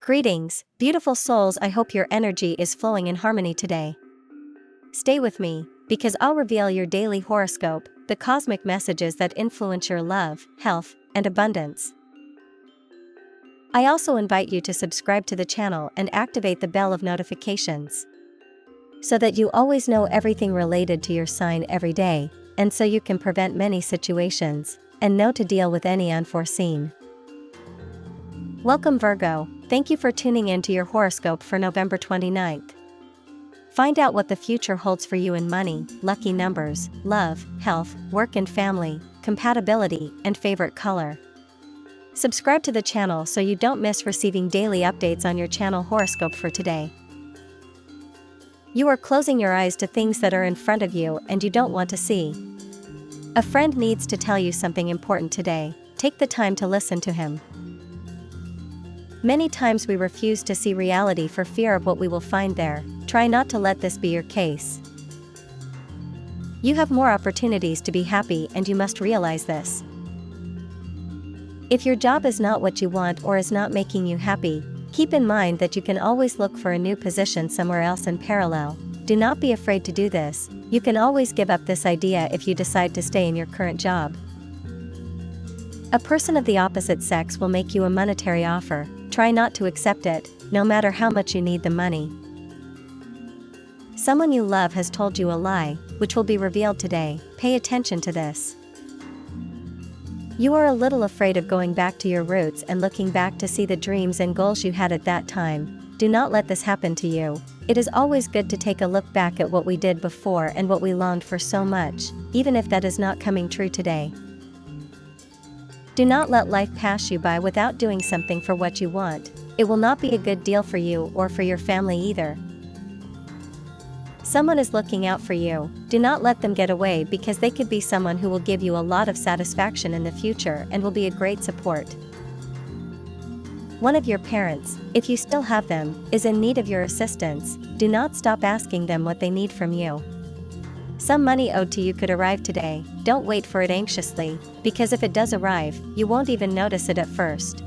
Greetings, beautiful souls. I hope your energy is flowing in harmony today. Stay with me, because I'll reveal your daily horoscope, the cosmic messages that influence your love, health, and abundance. I also invite you to subscribe to the channel and activate the bell of notifications, so that you always know everything related to your sign every day, and so you can prevent many situations, and know to deal with any unforeseen. Welcome Virgo, thank you for tuning in to your horoscope for November 29th. Find out what the future holds for you in money, lucky numbers, love, health, work and family, compatibility, and favorite color. Subscribe to the channel so you don't miss receiving daily updates on your channel horoscope for today. You are closing your eyes to things that are in front of you and you don't want to see. A friend needs to tell you something important today. Take the time to listen to him. Many times we refuse to see reality for fear of what we will find there. Try not to let this be your case. You have more opportunities to be happy and you must realize this. If your job is not what you want or is not making you happy, keep in mind that you can always look for a new position somewhere else in parallel. Do not be afraid to do this. You can always give up this idea if you decide to stay in your current job. A person of the opposite sex will make you a monetary offer. Try not to accept it, no matter how much you need the money. Someone you love has told you a lie, which will be revealed today. Pay attention to this. You are a little afraid of going back to your roots and looking back to see the dreams and goals you had at that time. Do not let this happen to you. It is always good to take a look back at what we did before and what we longed for so much, even if that is not coming true today. Do not let life pass you by without doing something for what you want. It will not be a good deal for you or for your family either. Someone is looking out for you. Do not let them get away because they could be someone who will give you a lot of satisfaction in the future and will be a great support. One of your parents, if you still have them, is in need of your assistance. Do not stop asking them what they need from you. Some money owed to you could arrive today. Don't wait for it anxiously, because if it does arrive, you won't even notice it at first.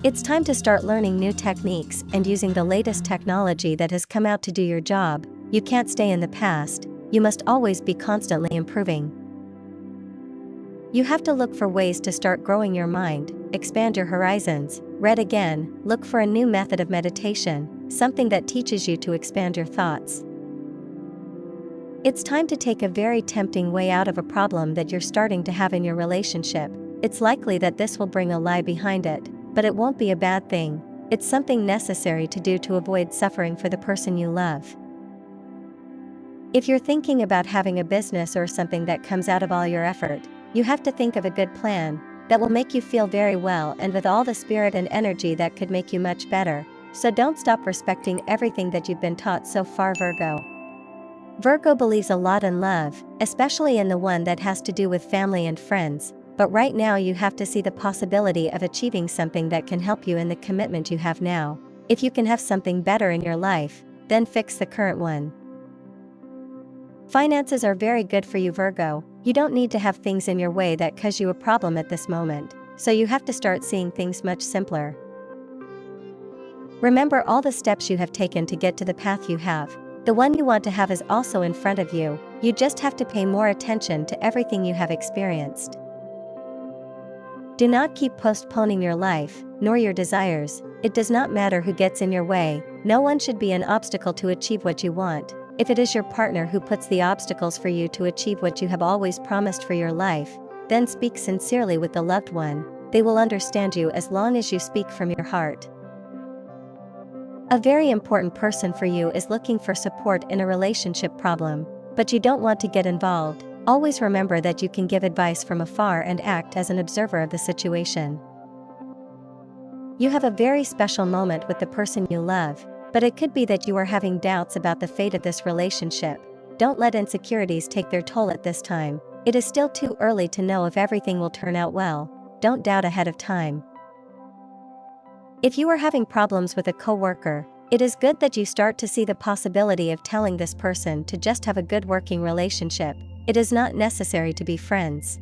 It's time to start learning new techniques and using the latest technology that has come out to do your job. You can't stay in the past. You must always be constantly improving. You have to look for ways to start growing your mind, expand your horizons, read again, look for a new method of meditation, something that teaches you to expand your thoughts. It's time to take a very tempting way out of a problem that you're starting to have in your relationship. It's likely that this will bring a lie behind it, but it won't be a bad thing. It's something necessary to do to avoid suffering for the person you love. If you're thinking about having a business or something that comes out of all your effort, you have to think of a good plan that will make you feel very well and with all the spirit and energy that could make you much better. So don't stop respecting everything that you've been taught so far, Virgo. Virgo believes a lot in love, especially in the one that has to do with family and friends, but right now you have to see the possibility of achieving something that can help you in the commitment you have now. If you can have something better in your life, then fix the current one. Finances are very good for you, Virgo. You don't need to have things in your way that cause you a problem at this moment, so you have to start seeing things much simpler. Remember all the steps you have taken to get to the path you have. The one you want to have is also in front of you. You just have to pay more attention to everything you have experienced. Do not keep postponing your life, nor your desires. It does not matter who gets in your way. No one should be an obstacle to achieve what you want. If it is your partner who puts the obstacles for you to achieve what you have always promised for your life, then speak sincerely with the loved one. They will understand you as long as you speak from your heart. A very important person for you is looking for support in a relationship problem, but you don't want to get involved. Always remember that you can give advice from afar and act as an observer of the situation. You have a very special moment with the person you love, but it could be that you are having doubts about the fate of this relationship. Don't let insecurities take their toll at this time. It is still too early to know if everything will turn out well. Don't doubt ahead of time. If you are having problems with a coworker, it is good that you start to see the possibility of telling this person to just have a good working relationship. It is not necessary to be friends.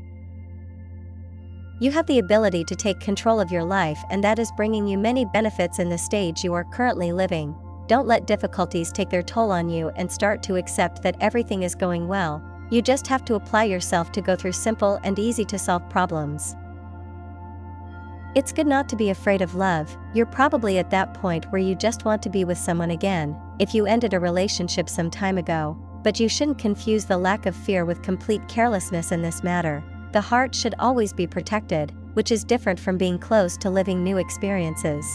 You have the ability to take control of your life, and that is bringing you many benefits in the stage you are currently living. Don't let difficulties take their toll on you and start to accept that everything is going well. You just have to apply yourself to go through simple and easy to solve problems. It's good not to be afraid of love. You're probably at that point where you just want to be with someone again, if you ended a relationship some time ago, but you shouldn't confuse the lack of fear with complete carelessness in this matter. The heart should always be protected, which is different from being closed to living new experiences.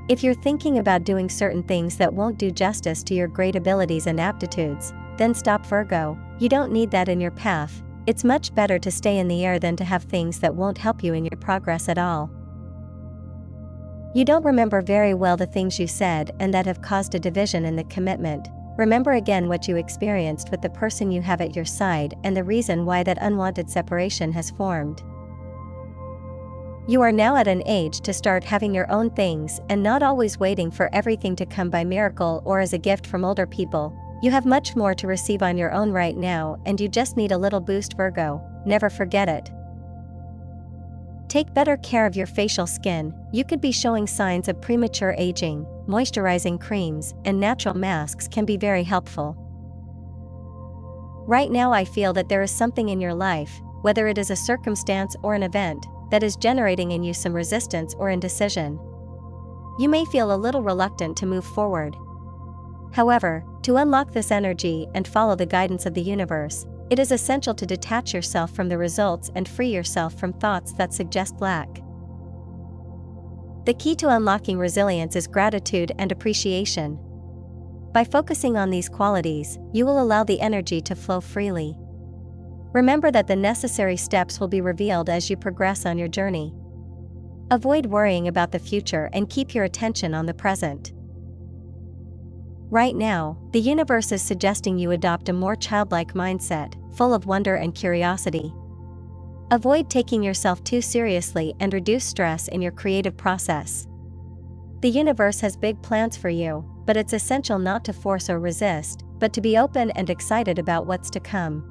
If you're thinking about doing certain things that won't do justice to your great abilities and aptitudes, then stop, Virgo. You don't need that in your path. It's much better to stay in the air than to have things that won't help you in your progress at all. You don't remember very well the things you said and that have caused a division in the commitment. Remember again what you experienced with the person you have at your side and the reason why that unwanted separation has formed. You are now at an age to start having your own things and not always waiting for everything to come by miracle or as a gift from older people. You have much more to receive on your own right now, and you just need a little boost, Virgo. Never forget it. Take better care of your facial skin. You could be showing signs of premature aging. Moisturizing creams and natural masks can be very helpful. Right now I feel that there is something in your life, whether it is a circumstance or an event, that is generating in you some resistance or indecision. You may feel a little reluctant to move forward. However, to unlock this energy and follow the guidance of the universe, it is essential to detach yourself from the results and free yourself from thoughts that suggest lack. The key to unlocking resilience is gratitude and appreciation. By focusing on these qualities, you will allow the energy to flow freely. Remember that the necessary steps will be revealed as you progress on your journey. Avoid worrying about the future and keep your attention on the present. Right now, the universe is suggesting you adopt a more childlike mindset, full of wonder and curiosity. Avoid taking yourself too seriously and reduce stress in your creative process. The universe has big plans for you, but it's essential not to force or resist, but to be open and excited about what's to come.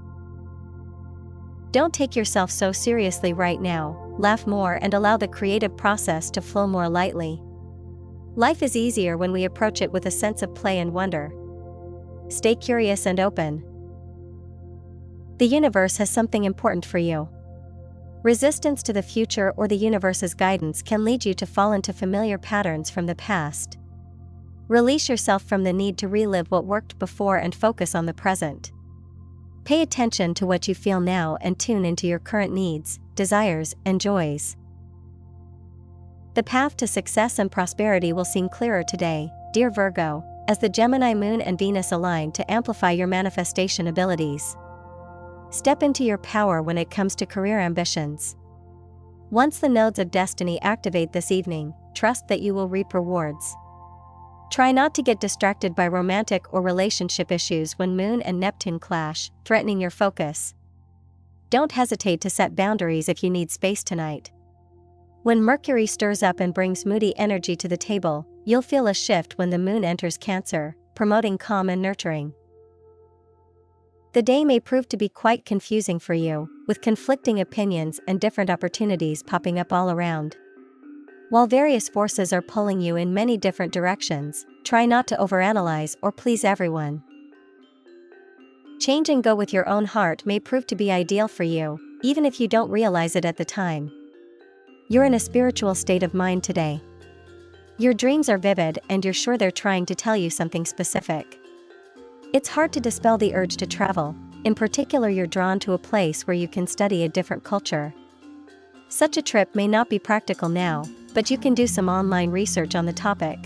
Don't take yourself so seriously right now. Laugh more and allow the creative process to flow more lightly. Life is easier when we approach it with a sense of play and wonder. Stay curious and open. The universe has something important for you. Resistance to the future or the universe's guidance can lead you to fall into familiar patterns from the past. Release yourself from the need to relive what worked before and focus on the present. Pay attention to what you feel now and tune into your current needs, desires, and joys. The path to success and prosperity will seem clearer today, dear Virgo, as the Gemini moon and Venus align to amplify your manifestation abilities. Step into your power when it comes to career ambitions. Once the nodes of destiny activate this evening, trust that you will reap rewards. Try not to get distracted by romantic or relationship issues when Moon and Neptune clash, threatening your focus. Don't hesitate to set boundaries if you need space tonight. When Mercury stirs up and brings moody energy to the table, you'll feel a shift when the moon enters Cancer, promoting calm and nurturing. The day may prove to be quite confusing for you, with conflicting opinions and different opportunities popping up all around. While various forces are pulling you in many different directions, try not to overanalyze or please everyone. Change and go with your own heart may prove to be ideal for you, even if you don't realize it at the time. You're in a spiritual state of mind today. Your dreams are vivid and you're sure they're trying to tell you something specific. It's hard to dispel the urge to travel. In particular, you're drawn to a place where you can study a different culture. Such a trip may not be practical now, but you can do some online research on the topic.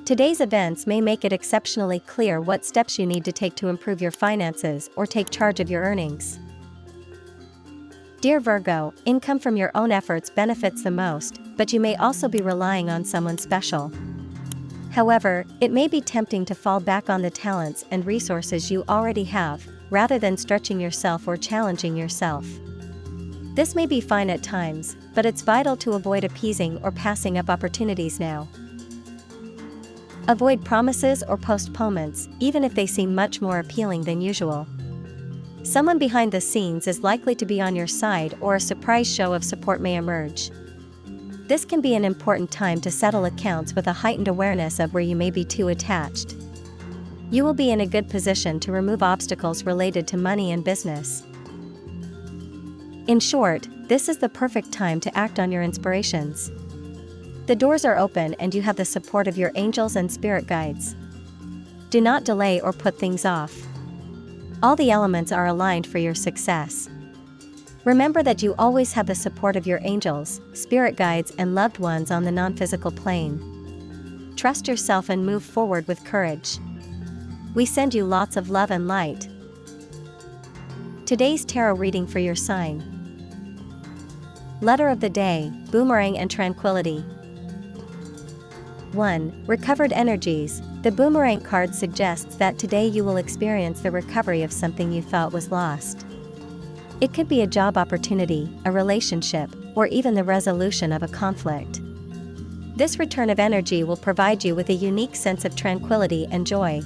Today's events may make it exceptionally clear what steps you need to take to improve your finances or take charge of your earnings. Dear Virgo, income from your own efforts benefits the most, but you may also be relying on someone special. However, it may be tempting to fall back on the talents and resources you already have, rather than stretching yourself or challenging yourself. This may be fine at times, but it's vital to avoid appeasing or passing up opportunities now. Avoid promises or postponements, even if they seem much more appealing than usual. Someone behind the scenes is likely to be on your side, or a surprise show of support may emerge. This can be an important time to settle accounts with a heightened awareness of where you may be too attached. You will be in a good position to remove obstacles related to money and business. In short, this is the perfect time to act on your inspirations. The doors are open and you have the support of your angels and spirit guides. Do not delay or put things off. All the elements are aligned for your success. Remember that you always have the support of your angels, spirit guides, and loved ones on the non-physical plane. Trust yourself and move forward with courage. We send you lots of love and light. Today's tarot reading for your sign. Letter of the day, Boomerang and Tranquility. 1. Recovered energies. The Boomerang card suggests that today you will experience the recovery of something you thought was lost. It could be a job opportunity, a relationship, or even the resolution of a conflict. This return of energy will provide you with a unique sense of tranquility and joy.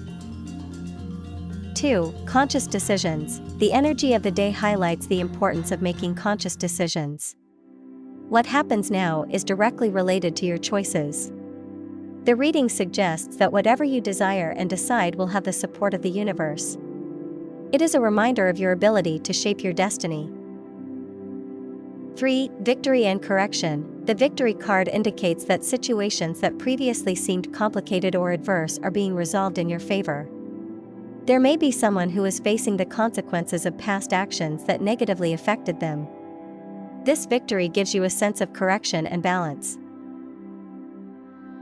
2. Conscious decisions. The energy of the day highlights the importance of making conscious decisions. What happens now is directly related to your choices. The reading suggests that whatever you desire and decide will have the support of the universe. It is a reminder of your ability to shape your destiny. 3. Victory and correction. The Victory card indicates that situations that previously seemed complicated or adverse are being resolved in your favor. There may be someone who is facing the consequences of past actions that negatively affected them. This victory gives you a sense of correction and balance.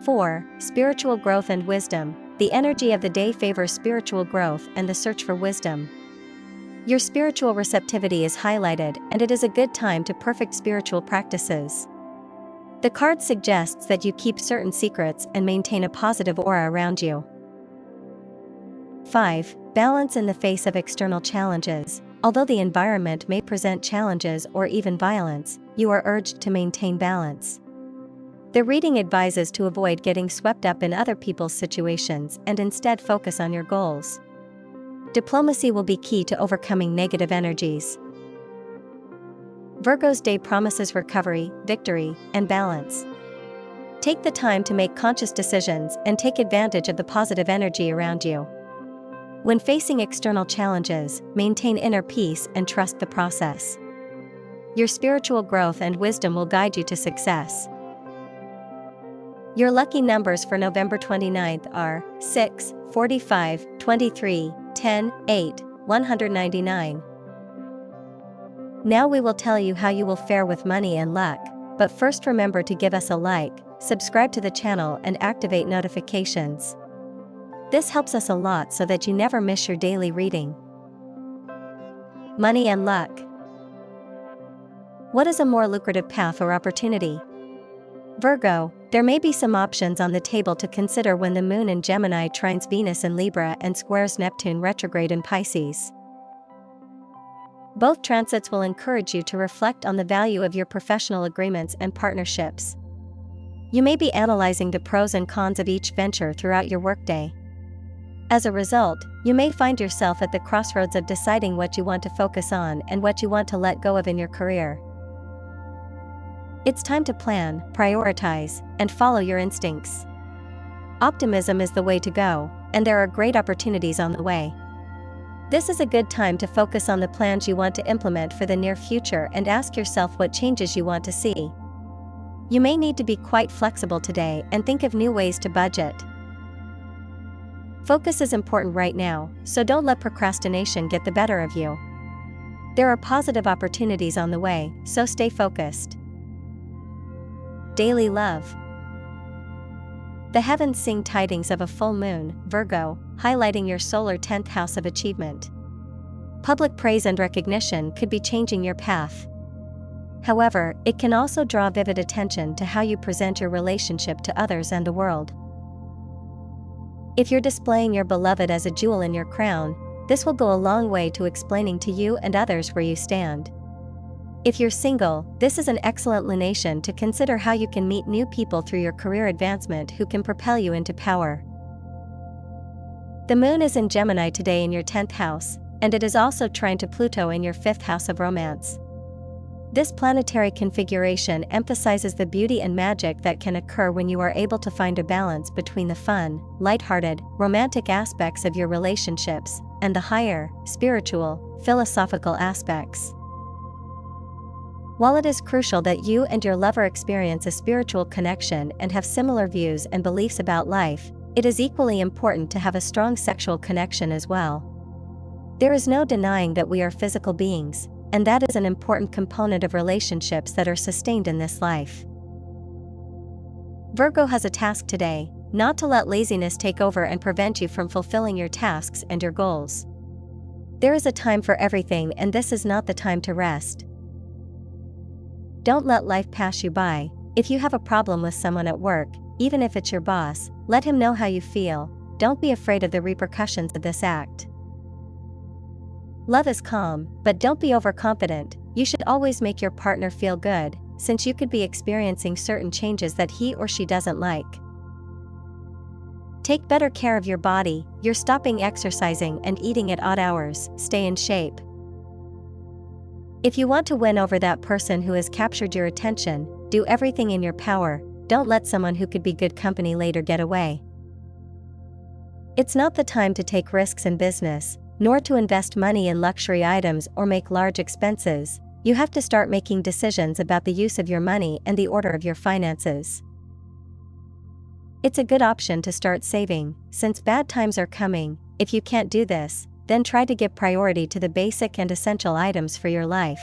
4. Spiritual growth and wisdom. The energy of the day favors spiritual growth and the search for wisdom. Your spiritual receptivity is highlighted, and it is a good time to perfect spiritual practices. The card suggests that you keep certain secrets and maintain a positive aura around you. 5. Balance in the face of external challenges. Although the environment may present challenges or even violence, you are urged to maintain balance. The reading advises to avoid getting swept up in other people's situations and instead focus on your goals. Diplomacy will be key to overcoming negative energies. Virgo's day promises recovery, victory, and balance. Take the time to make conscious decisions and take advantage of the positive energy around you. When facing external challenges, maintain inner peace and trust the process. Your spiritual growth and wisdom will guide you to success. Your lucky numbers for November 29th are 6, 45, 23, 10, 8, 199. Now we will tell you how you will fare with money and luck, but first remember to give us a like, subscribe to the channel and activate notifications. This helps us a lot so that you never miss your daily reading. Money and luck. What is a more lucrative path or opportunity? Virgo, there may be some options on the table to consider when the Moon in Gemini trines Venus in Libra and squares Neptune retrograde in Pisces. Both transits will encourage you to reflect on the value of your professional agreements and partnerships. You may be analyzing the pros and cons of each venture throughout your workday. As a result, you may find yourself at the crossroads of deciding what you want to focus on and what you want to let go of in your career. It's time to plan, prioritize, and follow your instincts. Optimism is the way to go, and there are great opportunities on the way. This is a good time to focus on the plans you want to implement for the near future and ask yourself what changes you want to see. You may need to be quite flexible today and think of new ways to budget. Focus is important right now, so don't let procrastination get the better of you. There are positive opportunities on the way, so stay focused. Daily love. The heavens sing tidings of a full moon, Virgo, highlighting your solar 10th house of achievement. Public praise and recognition could be changing your path. However, it can also draw vivid attention to how you present your relationship to others and the world. If you're displaying your beloved as a jewel in your crown, this will go a long way to explaining to you and others where you stand. If you're single, this is an excellent lunation to consider how you can meet new people through your career advancement who can propel you into power. The moon is in Gemini today in your 10th house, and it is also trine to Pluto in your fifth house of romance. This planetary configuration emphasizes the beauty and magic that can occur when you are able to find a balance between the fun, lighthearted, romantic aspects of your relationships and the higher, spiritual, philosophical aspects. While it is crucial that you and your lover experience a spiritual connection and have similar views and beliefs about life, it is equally important to have a strong sexual connection as well. There is no denying that we are physical beings, and that is an important component of relationships that are sustained in this life. Virgo has a task today: not to let laziness take over and prevent you from fulfilling your tasks and your goals. There is a time for everything, and this is not the time to rest. Don't let life pass you by. If you have a problem with someone at work, even if it's your boss, let him know how you feel. Don't be afraid of the repercussions of this act. Love is calm, but don't be overconfident. You should always make your partner feel good, since you could be experiencing certain changes that he or she doesn't like. Take better care of your body. You're stopping exercising and eating at odd hours. Stay in shape. If you want to win over that person who has captured your attention, do everything in your power. Don't let someone who could be good company later get away. It's not the time to take risks in business, nor to invest money in luxury items or make large expenses. You have to start making decisions about the use of your money and the order of your finances. It's a good option to start saving, since bad times are coming. If you can't do this, then try to give priority to the basic and essential items for your life.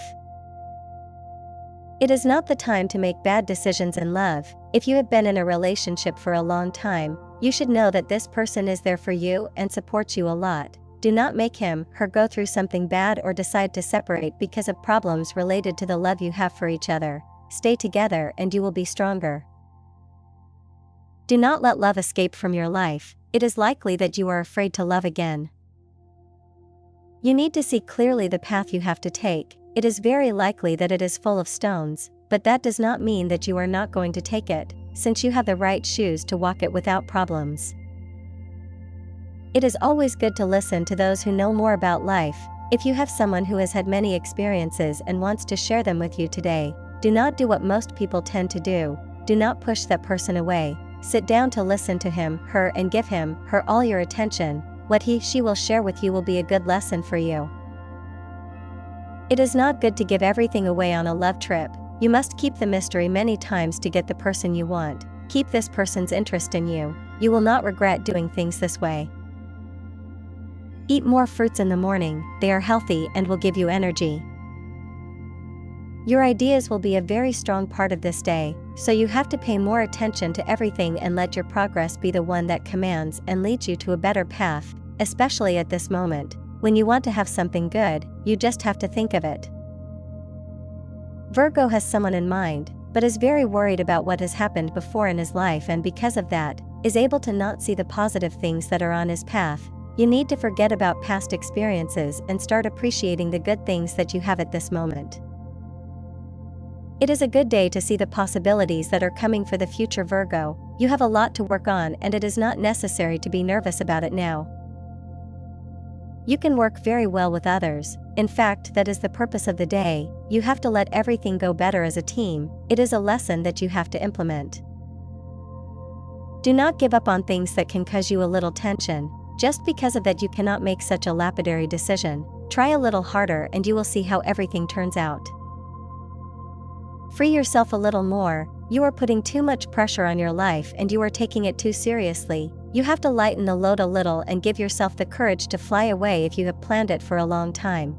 It is not the time to make bad decisions in love. If you have been in a relationship for a long time, you should know that this person is there for you and supports you a lot. Do not make him, her go through something bad or decide to separate because of problems related to the love you have for each other. Stay together and you will be stronger. Do not let love escape from your life. It is likely that you are afraid to love again. You need to see clearly the path you have to take. It is very likely that it is full of stones, but that does not mean that you are not going to take it, since you have the right shoes to walk it without problems. It is always good to listen to those who know more about life. If you have someone who has had many experiences and wants to share them with you today, do not do what most people tend to do. Do not push that person away. Sit down to listen to him, her, and give him, her all your attention. What she will share with you will be a good lesson for you. It is not good to give everything away on a love trip. You must keep the mystery many times to get the person you want. Keep this person's interest in you. You will not regret doing things this way. Eat more fruits in the morning. They are healthy and will give you energy. Your ideas will be a very strong part of this day, so you have to pay more attention to everything and let your progress be the one that commands and leads you to a better path, especially at this moment. When you want to have something good, you just have to think of it. Virgo has someone in mind, but is very worried about what has happened before in his life, and because of that, is able to not see the positive things that are on his path. You need to forget about past experiences and start appreciating the good things that you have at this moment. It is a good day to see the possibilities that are coming for the future, Virgo. You have a lot to work on, and it is not necessary to be nervous about it now. You can work very well with others. In fact, that is the purpose of the day. You have to let everything go better as a team. It is a lesson that you have to implement. Do not give up on things that can cause you a little tension. Just because of that you cannot make such a lapidary decision. Try a little harder and you will see how everything turns out. Free yourself a little more. You are putting too much pressure on your life and you are taking it too seriously. You have to lighten the load a little and give yourself the courage to fly away if you have planned it for a long time.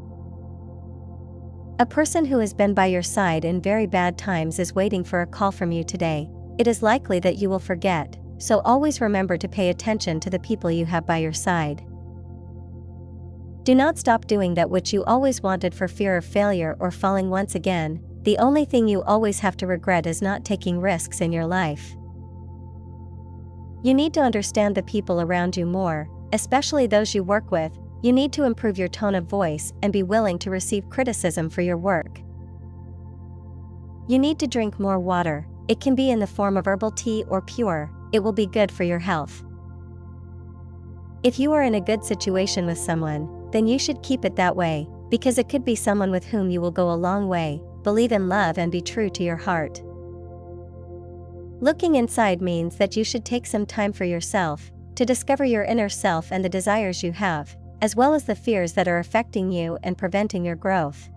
A person who has been by your side in very bad times is waiting for a call from you today. It is likely that you will forget, so always remember to pay attention to the people you have by your side. Do not stop doing that which you always wanted for fear of failure or falling once again. The only thing you always have to regret is not taking risks in your life. You need to understand the people around you more, especially those you work with. You need to improve your tone of voice and be willing to receive criticism for your work. You need to drink more water. It can be in the form of herbal tea or pure. It will be good for your health. If you are in a good situation with someone, then you should keep it that way, because it could be someone with whom you will go a long way. Believe in love and be true to your heart. Looking inside means that you should take some time for yourself, to discover your inner self and the desires you have, as well as the fears that are affecting you and preventing your growth.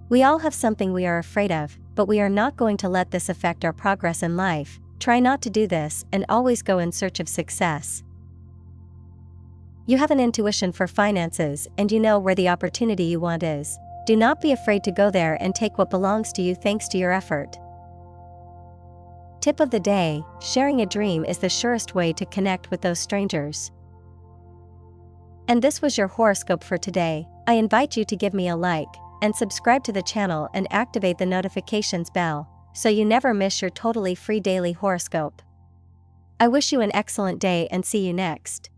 We all have something we are afraid of, but we are not going to let this affect our progress in life. Try not to do this and always go in search of success. You have an intuition for finances and you know where the opportunity you want is. Do not be afraid to go there and take what belongs to you thanks to your effort. Tip of the day: sharing a dream is the surest way to connect with those strangers. And this was your horoscope for today. I invite you to give me a like and subscribe to the channel and activate the notifications bell so you never miss your totally free daily horoscope. I wish you an excellent day and see you next.